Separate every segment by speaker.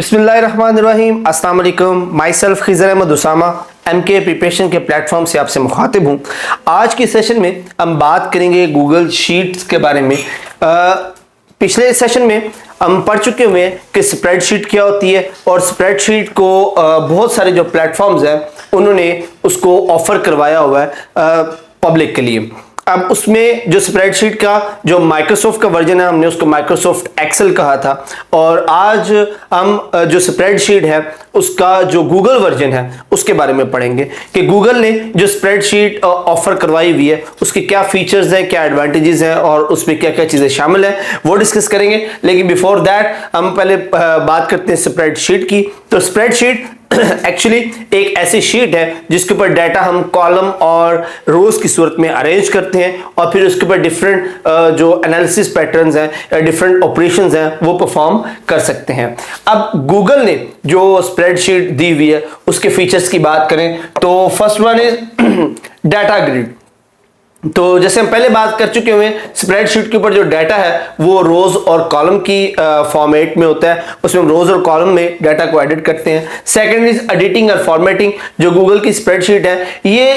Speaker 1: बिस्मिल्लाहिर्रहमानिर्रहीम, अस्सलाम वालेकुम। Myself Khizar Ahmed Usama MK preparation के प्लेटफॉर्म से आपसे मुखातिब हूँ। आज की सेशन में हम बात करेंगे गूगल शीट्स के बारे में। पिछले सेशन में हम पढ़ चुके हुए हैं कि स्प्रेडशीट क्या होती है और स्प्रेडशीट को बहुत सारे जो प्लेटफॉर्म्स हैं उन्होंने उसको ऑफर करवाया हुआ है पब्लिक के लिए। अब उसमें जो स्प्रेडशीट का जो माइक्रोसॉफ्ट का वर्जन है हमने उसको माइक्रोसॉफ्ट एक्सेल कहा था, और आज हम जो स्प्रेडशीट है उसका जो गूगल वर्जन है उसके बारे में पढ़ेंगे कि गूगल ने जो स्प्रेडशीट ऑफर करवाई हुई है उसके क्या फीचर्स हैं, क्या एडवांटेजेस हैं और उसमें क्या क्या चीज़ें शामिल हैं वो डिस्कस करेंगे। लेकिन बिफोर दैट हम पहले बात करते हैं स्प्रेडशीट की। तो स्प्रेडशीट एक्चुअली एक ऐसी शीट है जिसके ऊपर डाटा हम कॉलम और रोज की सूरत में अरेंज करते हैं और फिर उसके ऊपर डिफरेंट जो एनालिसिस पैटर्न्स हैं, डिफरेंट ऑपरेशंस हैं वो परफॉर्म कर सकते हैं। अब गूगल ने जो स्प्रेडशीट दी हुई है उसके फीचर्स की बात करें तो first one is data grid. तो जैसे हम पहले बात कर चुके हुए हैं, स्प्रेडशीट के ऊपर जो डाटा है वो रोज और कॉलम की फॉर्मेट में होता है, उसमें रोज और कॉलम में डाटा को एडिट करते हैं। सेकंड इज एडिटिंग और फॉर्मेटिंग। जो गूगल की स्प्रेडशीट है ये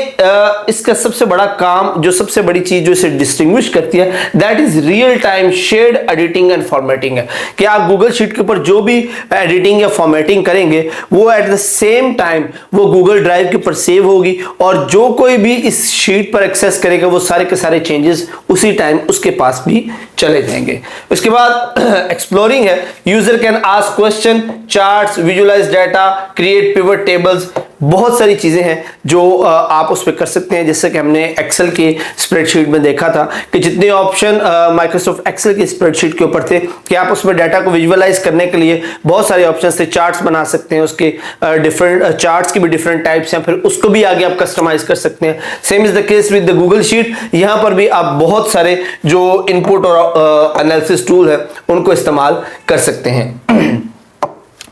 Speaker 1: इसका सबसे बड़ा काम, जो सबसे बड़ी चीज जो इसे डिस्टिंग्विश करती है, that is real time shared editing and formatting है कि आप गूगल शीट के ऊपर जो भी एडिटिंग या फॉर्मेटिंग करेंगे वो एट द सेम टाइम वो गूगल ड्राइव के ऊपर सेव होगी और जो कोई भी इस शीट पर एक्सेस करेगा वो सारे के सारे चेंजेस उसी टाइम उसके पास भी चले जाएंगे। उसके बाद एक्सप्लोरिंग है। User can ask question, charts, visualise data, create pivot tables. बहुत सारी चीजें हैं जो आप उस पर कर सकते हैं, जैसे कि हमने एक्सेल की स्प्रेडशीट में देखा था कि जितने ऑप्शन माइक्रोसॉफ्ट एक्सेल की स्प्रेडशीट के ऊपर थे कि आप उसमें डाटा को विजुअलाइज करने के लिए बहुत सारे ऑप्शन थे। चार्ट्स बना सकते हैं, उसके डिफरेंट चार्ट्स की भी डिफरेंट टाइप्स हैं, फिर उसको भी आगे आप कस्टमाइज कर सकते हैं। Same is the case with the Google sheet. यहां पर भी आप बहुत सारे जो इनपुट और एनालिसिस टूल है उनको इस्तेमाल कर सकते हैं।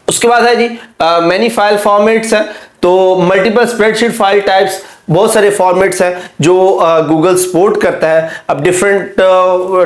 Speaker 1: उसके बाद है जी मैनी फाइल फॉर्मेट्स है। तो मल्टीपल स्प्रेडशीट फाइल टाइप्स, बहुत सारे फॉर्मेट्स हैं जो गूगल सपोर्ट करता है। अब डिफरेंट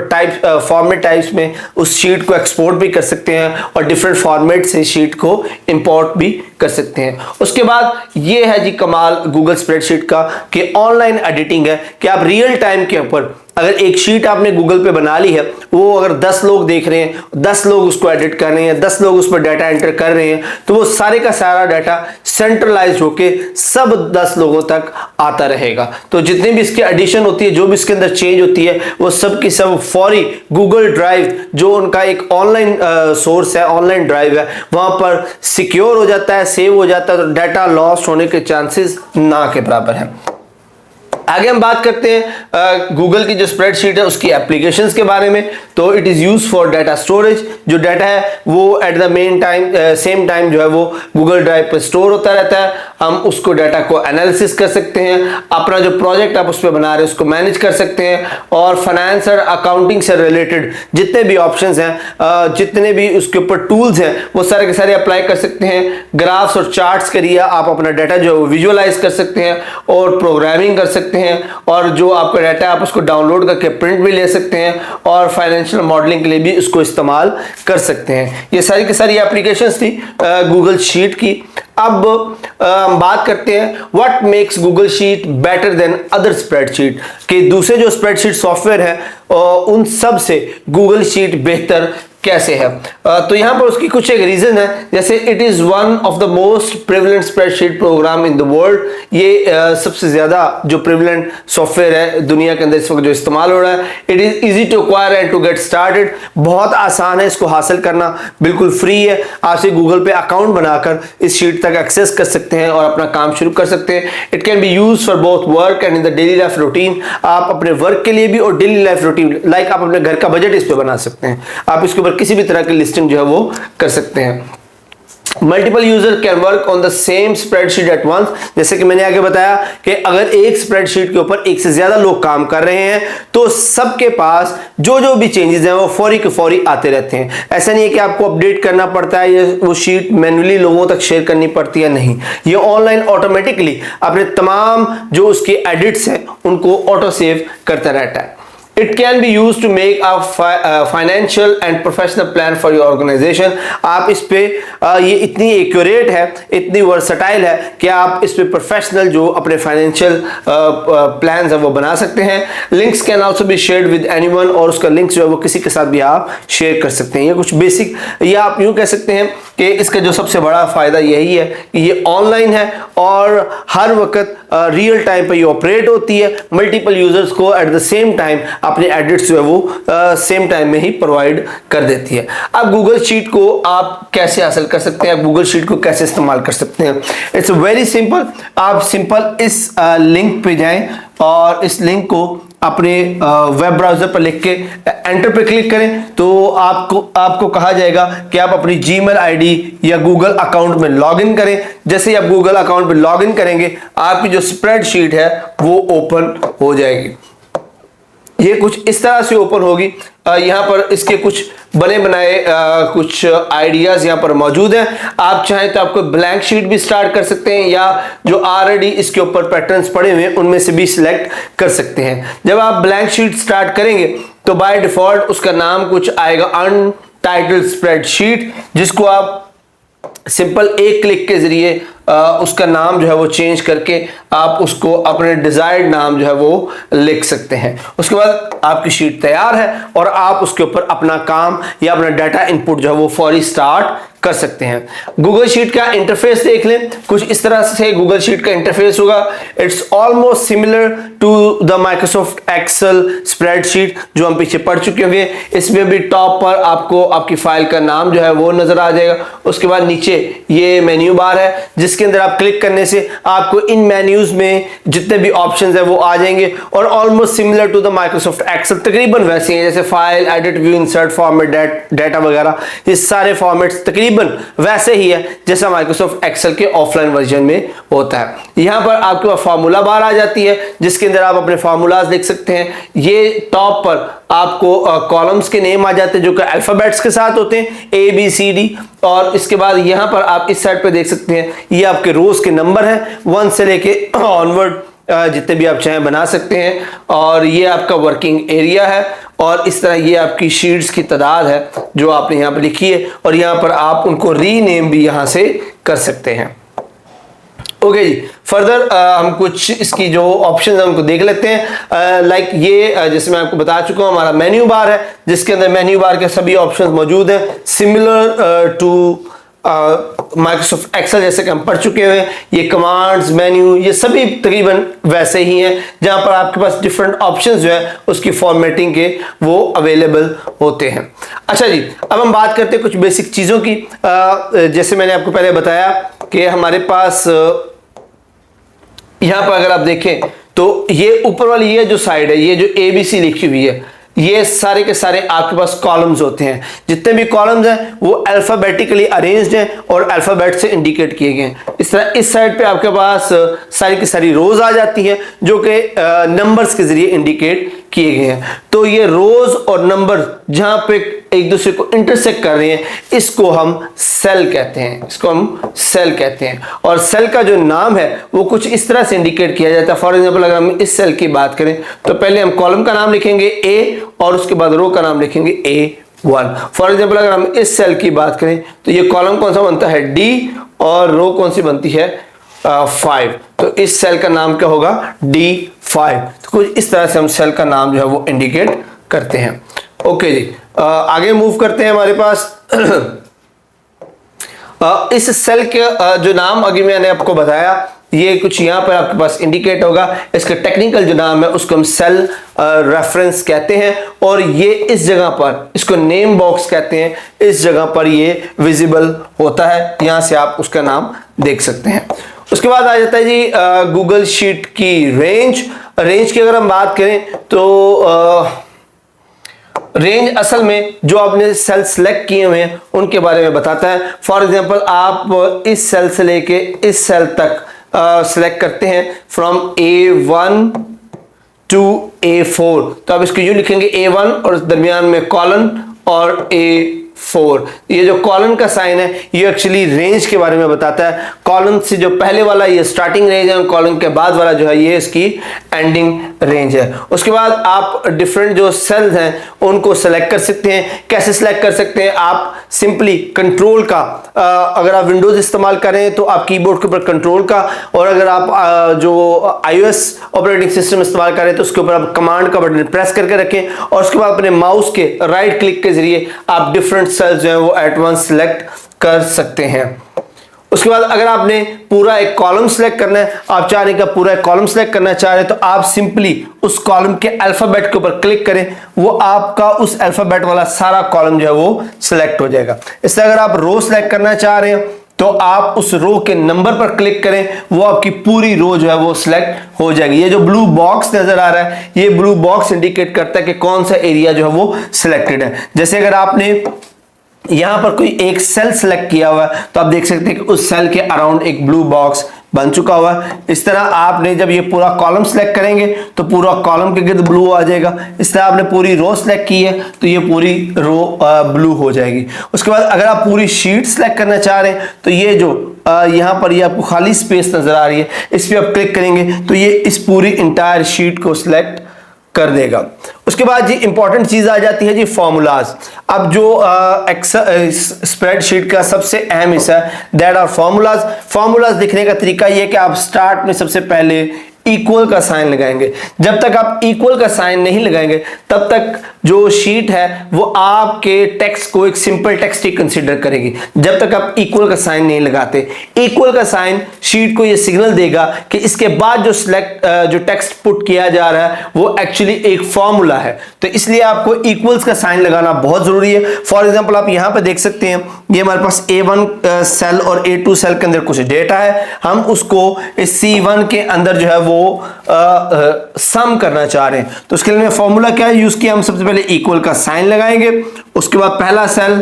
Speaker 1: टाइप फॉर्मेट टाइप्स में उस शीट को एक्सपोर्ट भी कर सकते हैं और डिफरेंट फॉर्मेट से शीट को इंपोर्ट भी कर सकते हैं। उसके बाद ये है जी कमाल गूगल स्प्रेडशीट का कि ऑनलाइन एडिटिंग है कि आप रियल टाइम के ऊपर अगर एक शीट आपने गूगल पे बना ली है, वो अगर 10 लोग देख रहे हैं, 10 लोग उसको एडिट कर रहे हैं, 10 लोग उस पर डाटा एंटर कर रहे हैं, तो वो सारे का सारा डाटा सेंट्रलाइज होके सब 10 लोगों तक आता रहेगा। तो जितनी भी इसकी एडिशन होती है, जो भी इसके अंदर चेंज होती है, वो सब की सब फौरी गूगल ड्राइव जो उनका एक ऑनलाइन सोर्स है, ऑनलाइन ड्राइव है, वहां पर सिक्योर हो जाता है, सेव हो जाता है, तो डाटा लॉस होने के चांसेस ना के बराबर है। आगे हम बात करते हैं गूगल की जो स्प्रेडशीट है उसकी एप्लीकेशंस के बारे में। तो it is use for data storage. जो डाटा है वो at the main time same time जो है वो गूगल ड्राइव पर स्टोर होता रहता है। हम उसको डाटा को एनालिसिस कर सकते हैं, अपना जो प्रोजेक्ट आप उस पर बना रहे हैं उसको मैनेज कर सकते हैं, और फाइनेंस और अकाउंटिंग से रिलेटेड जितने भी ऑप्शंस हैं, जितने भी उसके ऊपर टूल्स हैं, वो सारे के सारे अप्लाई कर सकते हैं। ग्राफ्स और चार्ट्स के लिए आप अपना डाटा जो विजुअलाइज कर सकते हैं और प्रोग्रामिंग कर सकते हैं, और जो आपका डाटा आप उसको डाउनलोड करके प्रिंट भी ले सकते हैं और फाइनेंशियल मॉडलिंग के लिए भी उसको इस्तेमाल कर सकते हैं। ये सारी की सारी एप्लीकेशंस थी गूगल शीट की। अब बात करते हैं what makes Google sheet better than other spreadsheet, कि दूसरे जो स्प्रेडशीट सॉफ्टवेयर है उन सब से गूगल शीट बेहतर कैसे है। तो यहां पर उसकी कुछ एक रीजन है, जैसे it is one of the most prevalent spreadsheet programme in the world. ये सबसे ज्यादा जो प्रिविलेंट सॉफ्टवेयर है दुनिया के अंदर इस वक्त जो इस्तेमाल हो रहा है। It is easy to acquire and to get started. बहुत आसान है इसको हासिल करना, बिल्कुल फ्री है। आप से गूगल पे अकाउंट बनाकर इस शीट तक एक्सेस कर सकते हैं और अपना काम शुरू कर सकते हैं। It can be use for both work and in the daily life routine. आप अपने वर्क के लिए भी और डेली लाइफ रूटीन, लाइक आप अपने घर का बजट इस पे बना सकते हैं, आप इसके ऊपर किसी भी तरह की लिस्टिंग जो है वो कर सकते हैं। Multiple user can work on the same spreadsheet at once. जैसे कि मैंने आगे बताया कि अगर एक स्प्रेडशीट के ऊपर एक से ज्यादा लोग काम कर रहे हैं तो सबके पास जो जो भी चेंजेस हैं वो फौरी के फौरी आते रहते हैं। ऐसा नहीं है कि आपको अपडेट करना पड़ता है या वो शीट मैन्युअली लोगों तक शेयर करनी पड़ती है, नहीं, ये ऑनलाइन ऑटोमेटिकली अपने तमाम जो उसके एडिट्स हैं उनको ऑटो सेव करता रहता है। It can be use to make a financial and professional plan for your organisation. आप इस पे ये इतनी एक्यूरेट है, इतनी वर्सटाइल है कि आप इस पे प्रोफेशनल जो अपने फाइनेंशियल प्लान्स है वो बना सकते हैं। Links can also be shared with anyone, और उसका लिंक जो है वो किसी के साथ भी आप शेयर कर सकते हैं। ये कुछ बेसिक, या आप यूं कह सकते हैं कि इसका जो सबसे बड़ा फायदा यही है कि ये ऑनलाइन है और हर वक्त रियल टाइम पे ये ऑपरेट होती है। मल्टीपल यूजर्स को एट द सेम टाइम अपने एडिट्स जो है वो सेम टाइम में ही प्रोवाइड कर देती है। अब गूगल शीट को आप कैसे हासिल कर सकते हैं, गूगल शीट को कैसे इस्तेमाल कर सकते हैं? It's very simple. आप सिंपल इस लिंक पे जाएं और इस लिंक को अपने वेब ब्राउजर पर लिख के एंटर पे क्लिक करें तो आपको कहा जाएगा कि आप अपनी जीमेल आईडी या गूगल अकाउंट में लॉगिन करें। जैसे ही आप गूगल अकाउंट में लॉगिन करेंगे आपकी जो स्प्रेडशीट है वो ओपन हो जाएगी। ये कुछ इस तरह से ओपन होगी। यहाँ पर इसके कुछ बने बनाए कुछ आइडियाज यहाँ पर मौजूद हैं। आप चाहें तो आपको ब्लैंक शीट भी स्टार्ट कर सकते हैं या जो ऑलरेडी इसके ऊपर पैटर्न्स पड़े हुए हैं उनमें से भी सिलेक्ट कर सकते हैं। जब आप ब्लैंक शीट स्टार्ट करेंगे तो बाय डिफॉल्ट उसका नाम कुछ आएगा अनटाइटल्ड स्प्रेडशीट, जिसको आप सिंपल एक क्लिक के जरिए उसका नाम जो है वो चेंज करके आप उसको अपने डिजायर्ड नाम जो है वो लिख सकते हैं। उसके बाद आपकी शीट तैयार है और आप उसके ऊपर अपना काम या अपना डाटा इनपुट जो है वो फौरी स्टार्ट कर सकते हैं। गूगल शीट का इंटरफेस देख लें, कुछ इस तरह से गूगल शीट का इंटरफेस होगा। It's almost similar to the Microsoft Excel spreadsheet जो हम पीछे पढ़ चुके होंगे। इसमें भी टॉप पर आपको आपकी फाइल का नाम जो है वो नजर आ जाएगा। उसके बाद नीचे ये मेन्यू बार है जिसके अंदर आप क्लिक करने से आपको इन मेन्यूज में जितने भी ऑप्शंस है वो आ जाएंगे और almost similar to the Microsoft Excel, तकरीबन वैसे हैं जैसे file, edit, view, insert, format, data वगैरह। ये सारे फॉर्मेट्स तकरीबन वैसे ही है जैसा माइक्रोसॉफ्ट एक्सेल के ऑफलाइन वर्जन में होता है। यहां पर आपके पास फार्मूला बार आ जाती है जिसके अंदर आप अपने फार्मूलाज लिख सकते हैं। ये टॉप पर आपको कॉलम्स के नेम आ जाते हैं जो कि अल्फाबेट्स के साथ होते हैं, ए बी सी डी। और इसके बाद यहां पर आप इस साइड पे देख सकते हैं ये आपके रोज के नंबर हैं 1 से लेके ऑनवर्ड, जितने भी आप चाहें बना सकते हैं। और ये आपका वर्किंग एरिया है और इस तरह ये आपकी शीट्स की तादाद है जो आपने यहाँ पर लिखी है और यहाँ पर आप उनको रीनेम भी यहाँ से कर सकते हैं। ओके जी, फर्दर हम कुछ इसकी जो ऑप्शंस हैं उनको देख लेते हैं। लाइक ये जैसे मैं आपको बता चुका हूँ हमारा मेन्यू बार है जिसके अंदर मेन्यू बार के सभी ऑप्शंस मौजूद हैं, सिमिलर टू माइक्रोसॉफ्ट एक्सेल जैसे कि हम पढ़ चुके हैं। ये कमांड्स, मेन्यू, ये सभी तकरीबन वैसे ही हैं जहां पर आपके पास डिफरेंट ऑप्शंस जो है उसकी फॉर्मेटिंग के वो अवेलेबल होते हैं। अच्छा जी, अब हम बात करते हैं कुछ बेसिक चीज़ों की। जैसे मैंने आपको पहले बताया कि हमारे पास यहां पर अगर आप देखें तो ये ऊपर वाली ये जो साइड है, ये जो ABC लिखी हुई है, ये सारे के सारे आपके पास कॉलम्स होते हैं। जितने भी कॉलम्स हैं वो अल्फाबेटिकली अरेंज्ड हैं और अल्फाबेट से इंडिकेट किए गए हैं। इस तरह इस साइड पे आपके पास सारी की सारी रोज आ जाती हैं जो कि नंबर्स के जरिए इंडिकेट किए गए हैं। तो ये रोज और नंबर जहां पे एक दूसरे को इंटरसेक्ट कर रहे हैं इसको हम सेल कहते हैं, इसको हम सेल कहते हैं। और सेल का जो नाम है वो कुछ इस तरह से इंडिकेट किया जाता है। फॉर एग्जांपल अगर हम इस सेल की बात करें तो पहले हम कॉलम का नाम लिखेंगे A और उसके बाद रो का नाम लिखेंगे A1। फॉर एग्जांपल अगर हम इस सेल की बात करें तो ये कॉलम कौन सा बनता है D और रो कौन सी बनती है 5। तो इस सेल का नाम क्या होगा D5। तो कुछ इस तरह से हम सेल का नाम जो है वो इंडिकेट करते हैं। ओके जी, आगे मूव करते हैं। हमारे पास इस सेल के जो नाम अभी मैंने आपको बताया ये कुछ यहाँ पर आपके पास इंडिकेट होगा। इसका टेक्निकल जो नाम है उसको हम सेल रेफरेंस कहते हैं और ये इस जगह पर इसको नेम बॉक्स कहते हैं, इस जगह पर ये विजिबल होता है। यहाँ से आप उसका नाम देख सकते हैं। उसके बाद आ जाता है जी गूगल शीट की रेंज की अगर हम बात करें तो रेंज असल में जो आपने सेल सेलेक्ट किए हुए हैं उनके बारे में बताता है। फॉर एग्जांपल आप इस सेल से लेके इस सेल तक सेलेक्ट करते हैं फ्रॉम A1 टू A4, तो आप इसको यूं लिखेंगे A1 और दरमियान में कॉलन और A 4। ये जो कॉलन का साइन है ये एक्चुअली रेंज के बारे में बताता है। कॉलन से जो पहले वाला ये स्टार्टिंग रेंज है और कॉलन के बाद वाला जो है ये इसकी एंडिंग रेंज है। उसके बाद आप डिफरेंट जो सेल्स हैं उनको सेलेक्ट कर सकते हैं। कैसे सेलेक्ट कर सकते हैं? आप सिंपली कंट्रोल का, अगर आप विंडोज इस्तेमाल करें तो आप कीबोर्ड के ऊपर कंट्रोल का, और अगर आप जो iOS ऑपरेटिंग सिस्टम इस्तेमाल करें तो उसके ऊपर आप कमांड का बटन प्रेस करके रखें और उसके बाद अपने माउस के राइट क्लिक के जरिए आप डिफरेंट सेल्स जो है वो एट वंस सेलेक्ट कर सकते हैं। उसके बाद अगर आपने पूरा एक कॉलम सेलेक्ट करना है, आप चाह रहे हैं कि पूरा एक कॉलम सेलेक्ट करना चाह रहे हैं, तो आप सिंपली उस कॉलम के अल्फाबेट के ऊपर क्लिक करें, वो आपका उस अल्फाबेट वाला सारा कॉलम जो है वो सिलेक्ट हो जाएगा। इसलिए अगर आप रो सेलेक्ट करना चाह रहे हैं तो आप उस रो के नंबर पर क्लिक करें, वो आपकी पूरी रो जो है वो सिलेक्ट हो जाएगी। ये जो ब्लू बॉक्स नजर आ रहा है, ये ब्लू बॉक्स इंडिकेट करता है कि कौन सा एरिया जो है वो सिलेक्टेड है। जैसे अगर आपने यहां पर कोई एक सेल सेलेक्ट किया हुआ है तो आप देख सकते हैं कि उस सेल के अराउंड एक ब्लू बॉक्स बन चुका हुआ है। इस तरह आपने जब ये पूरा कॉलम सेलेक्ट करेंगे तो पूरा कॉलम के गिर्द ब्लू आ जाएगा। इस तरह आपने पूरी रो सेलेक्ट की है तो ये पूरी रो ब्लू हो जाएगी। उसके बाद अगर आप पूरी शीट सेलेक्ट करना चाह रहे हैं तो ये जो यहां पर ये आपको खाली स्पेस नजर आ रही है, इस पर आप क्लिक करेंगे तो ये इस पूरी इंटायर शीट को सिलेक्ट कर देगा। उसके बाद जी इंपॉर्टेंट चीज आ जाती है जी फॉर्मूलाज। अब जो स्प्रेडशीट का सबसे अहम हिस्सा है दैट आर फॉर्मूलाज। फॉर्मूलाज लिखने का तरीका ये है कि आप स्टार्ट में सबसे पहले इक्वल का साइन लगाएंगे। जब तक आप इक्वल का साइन नहीं लगाएंगे तब तक जो शीट है वो आपके टेक्स्ट को एक सिंपल टेक्स्ट ही कंसीडर करेगी। जब तक आप इक्वल का साइन नहीं लगाते, इक्वल का साइन शीट को ये सिग्नल देगा कि इसके बाद जो टेक्स्ट पुट किया जा रहा है वो एक्चुअली एक फॉर्मूला है। तो इसलिए आपको इक्वल्स का साइन लगाना बहुत जरूरी है। फॉर एग्जांपल आप यहां पे देख सकते हैं, ये हमारे पास A1 सेल और A2 सेल के अंदर कुछ डेटा है। हम उसको इस C1 के अंदर जो है वो सम करना चाह रहे हैं, तो उसके लिए फॉर्मूला क्या है यूज किया? हम सबसे पहले इक्वल का साइन लगाएंगे, उसके बाद पहला cell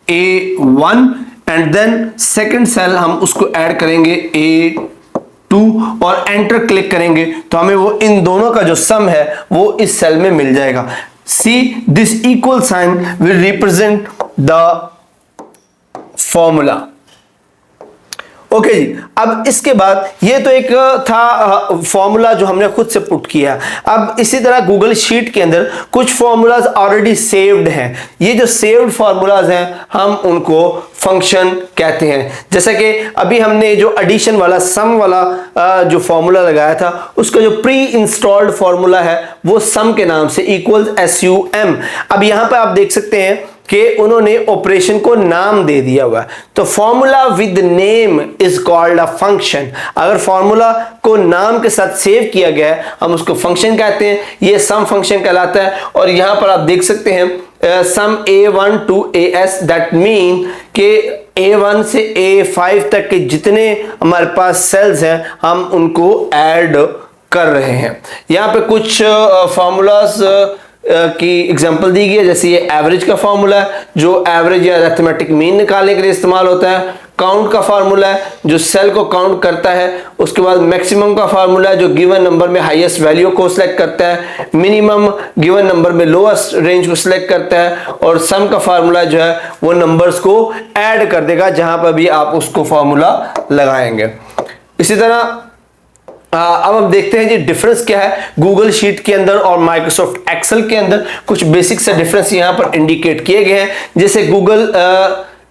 Speaker 1: A1 and then second cell हम उसको ऐड करेंगे A2 और एंटर क्लिक करेंगे तो हमें वो इन दोनों का जो सम है वो इस सेल में मिल जाएगा। C this equal sign will represent the formula. Okay जी, अब इसके बाद ये तो एक था फॉर्मूला जो हमने खुद से पुट किया। अब इसी तरह गूगल शीट के अंदर कुछ फॉर्मूलाज ऑलरेडी सेव्ड हैं। ये जो सेव्ड फॉर्मूलाज हैं हम उनको फंक्शन कहते हैं। जैसे कि अभी हमने जो एडिशन वाला सम वाला जो फॉर्मूला लगाया था उसका जो प्री इंस्टॉल्ड फॉर्मूला है वो सम के नाम से इक्वल SUM। अब यहां पर आप देख सकते हैं कि उन्होंने ऑपरेशन को नाम दे दिया हुआ है। तो formula with name is called a function. अगर फॉर्मूला को नाम के साथ सेव किया गया है हम उसको फंक्शन कहते हैं। ये सम फंक्शन कहलाता है। और यहां पर आप देख सकते हैं सम A1 to AS, that mean कि A1 से A5 तक के जितने हमारे पास सेल्स हैं हम उनको ऐड कर रहे हैं। यहाँ पे कुछ फॉर्मूलाज की एग्जांपल दी गई है, जैसे ये एवरेज का फॉर्मूला है जो एवरेज या अरिथमेटिक मीन निकालने के लिए इस्तेमाल होता है। काउंट का फार्मूला है जो सेल को काउंट करता है। उसके बाद मैक्सिमम का फार्मूला है जो गिवन नंबर में हाईएस्ट वैल्यू को सिलेक्ट करता है। मिनिमम गिवन नंबर में लोएस्ट रेंज को सिलेक्ट करता है। और सम का फार्मूला जो है वो नंबर्स को ऐड कर देगा जहां पर भी आप उसको फार्मूला लगाएंगे। इसी तरह अब हम देखते हैं जी डिफरेंस क्या है गूगल शीट के अंदर और माइक्रोसॉफ्ट एक्सेल के अंदर। कुछ बेसिक से डिफरेंस यहां पर इंडिकेट किए गए हैं। जैसे गूगल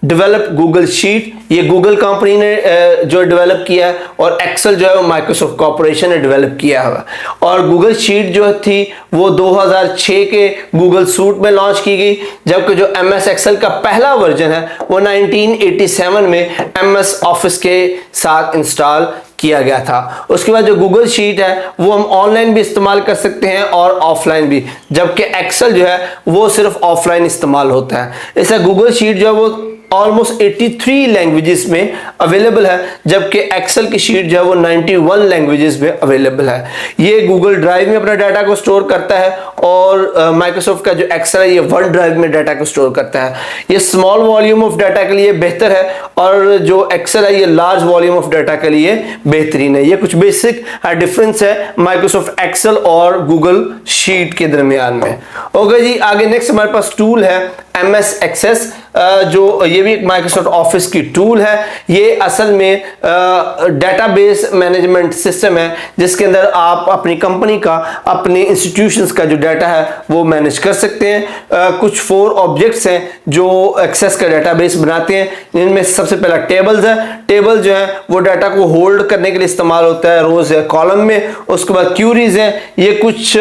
Speaker 1: डेवलप गूगल शीट, ये गूगल कंपनी ने जो डेवलप किया है, और एक्सेल जो है वो माइक्रोसॉफ्ट कॉर्पोरेशन ने डेवलप किया है। और गूगल शीट जो थी वो 2006 के गूगल सूट में लॉन्च की गई, जबकि जो MS एक्सेल का पहला वर्जन है वो 1987 में MS ऑफिस के साथ इंस्टॉल किया गया था। उसके बाद जो गूगल शीट है वो हम ऑनलाइन भी इस्तेमाल कर सकते हैं और ऑफलाइन भी, जबकि एक्सेल जो है वो सिर्फ ऑफलाइन इस्तेमाल होता है। ऐसा गूगल शीट जो है वो ऑलमोस्ट 83 लैंग्वेजेस में अवेलेबल है, जबकि एक्सेल की शीट जो है वो 91 लैंग्वेजेस में अवेलेबल है। ये गूगल ड्राइव में अपना डाटा को स्टोर करता है और माइक्रोसॉफ्ट का जो एक्सेल है ये वन ड्राइव में डाटा को स्टोर करता है। ये स्मॉल वॉल्यूम ऑफ डाटा के लिए बेहतर है और जो एक्सेल है ये लार्ज वॉल्यूम ऑफ डाटा के लिए बेहतरीन है। ये कुछ बेसिक डिफरेंस है माइक्रोसॉफ्ट एक्सेल और गूगल शीट के दरमियान में। ओके जी, आगे नेक्स्ट हमारे पास टूल है MS एक्सेस। जो ये भी एक माइक्रोसॉफ्ट ऑफिस की टूल है। ये असल में डेटाबेस मैनेजमेंट सिस्टम है जिसके अंदर आप अपनी कंपनी का, अपने इंस्टीट्यूशंस का जो डाटा है वो मैनेज कर सकते हैं। कुछ 4 ऑब्जेक्ट्स हैं जो एक्सेस का डेटाबेस बनाते हैं, जिनमें सबसे पहला टेबल्स है। टेबल जो है वो डाटा को होल्ड करने के लिए इस्तेमाल होता है, रोज है, कॉलम में। उसके बाद क्यूरीज हैं, ये कुछ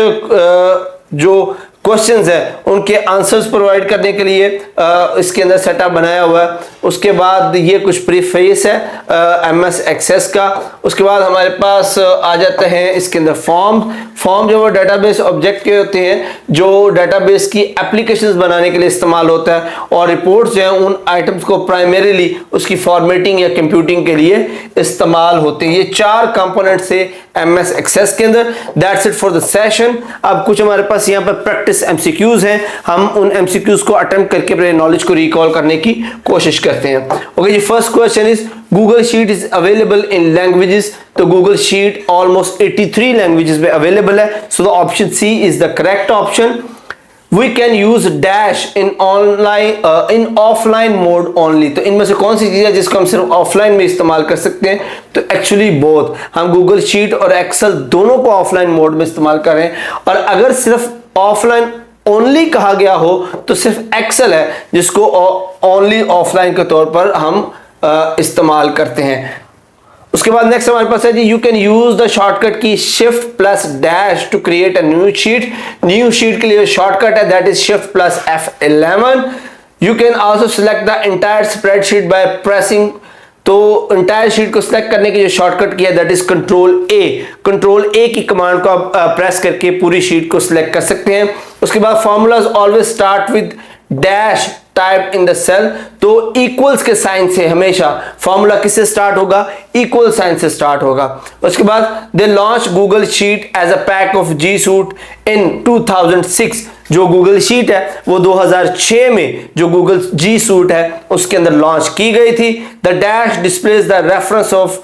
Speaker 1: जो क्वेश्चंस है उनके आंसर्स प्रोवाइड करने के लिए इसके अंदर सेटअप बनाया हुआ है। उसके बाद ये कुछ प्रीफेस है एमएस एक्सेस का। उसके बाद हमारे पास आ जाते हैं इसके अंदर फॉर्म जो वो डेटाबेस ऑब्जेक्ट के होते हैं जो डेटाबेस की एप्लीकेशंस बनाने के लिए इस्तेमाल होता है, और रिपोर्ट्स जो हैं उन आइटम्स को प्राइमरीली उसकी फॉर्मेटिंग या कंप्यूटिंग के लिए इस्तेमाल होते हैं। ये 4 कंपोनेंट्स है एमएस एक्सेस के अंदर। That's it for the session. अब कुछ हमारे पास यहाँ पर प्रैक्टिस एमसीक्यूज हैं, हम उन एमसीक्यूज को अटेम्प्ट करके अपने नॉलेज को रिकॉल करने की कोशिश करते हैं। ओके जी, first question is Google sheet is available in languages. तो गूगल शीट ऑलमोस्ट 83 लैंग्वेजेस में अवेलेबल है, so the option C is the correct option. We can use dash in offline mode only। तो इनमें से कौन सी चीज है जिसको हम सिर्फ ऑफलाइन में इस्तेमाल कर सकते हैं? तो एक्चुअली बोथ, हम गूगल शीट और एक्सेल दोनों को ऑफलाइन मोड में इस्तेमाल कर रहे हैं। और अगर सिर्फ ऑफलाइन ओनली कहा गया हो तो सिर्फ एक्सेल है जिसको ओनली ऑफलाइन के तौर पर हम इस्तेमाल करते हैं। उसके बाद नेक्स्ट हमारे पास है जी, you can use the shortcut key shift plus dash to create a new sheet. New sheet के लिए शॉर्टकट है that is shift plus F11। You can also select the entire spreadsheet by pressing. तो entire sheet को select करने की जो shortcut key है that is control A. Control A की कमांड को आप प्रेस करके पूरी शीट को सिलेक्ट कर सकते हैं। उसके बाद formulas always start with dash type in the cell. तो इक्वल्स के साइन से हमेशा फॉर्मूला किससे स्टार्ट होगा? इक्वल साइन से स्टार्ट होगा। उसके बाद they launch Google sheet as a pack of G suite in 2006। जो गूगल शीट है वो 2006 में जो गूगल जी सूट है उसके अंदर लॉन्च की गई थी। The dash displays the reference of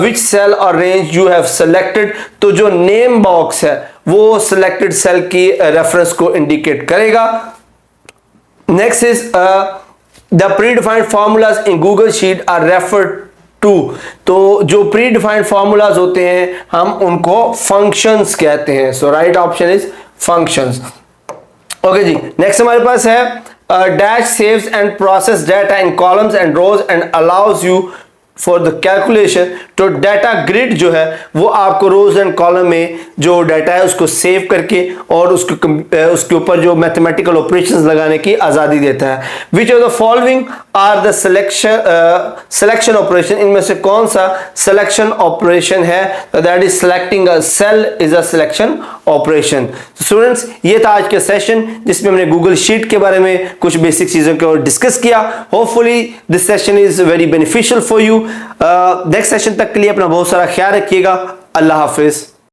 Speaker 1: which cell और रेंज यू हैव सेलेक्टेड। तो जो नेम बॉक्स है वो सिलेक्टेड सेल की रेफरेंस को इंडिकेट करेगा। Next is the predefined formulas in Google Sheet are referred to। तो जो predefined formulas होते हैं हम उनको functions कहते हैं। So right option is functions। Okay ji, next हमारे पास है dash saves and process data in columns and rows and allows you for the calculation. तो डाटा ग्रिड जो है वो आपको रोज एंड कॉलम में जो डाटा है उसको सेव करके और उसके ऊपर जो मैथमेटिकल ऑपरेशंस लगाने की आज़ादी देता है। Which of the following are the selection operation. इनमें से कौन सा सिलेक्शन ऑपरेशन है? That is selecting a cell is a selection operation. Students, ये था आज का सेशन जिसमें हमने गूगल शीट के बारे में कुछ बेसिक चीज़ों को डिस्कस किया। Hopefully this session is very beneficial for you. Next session तक के लिए अपना बहुत सारा ख्याल रखिएगा। अल्लाह हाफिज।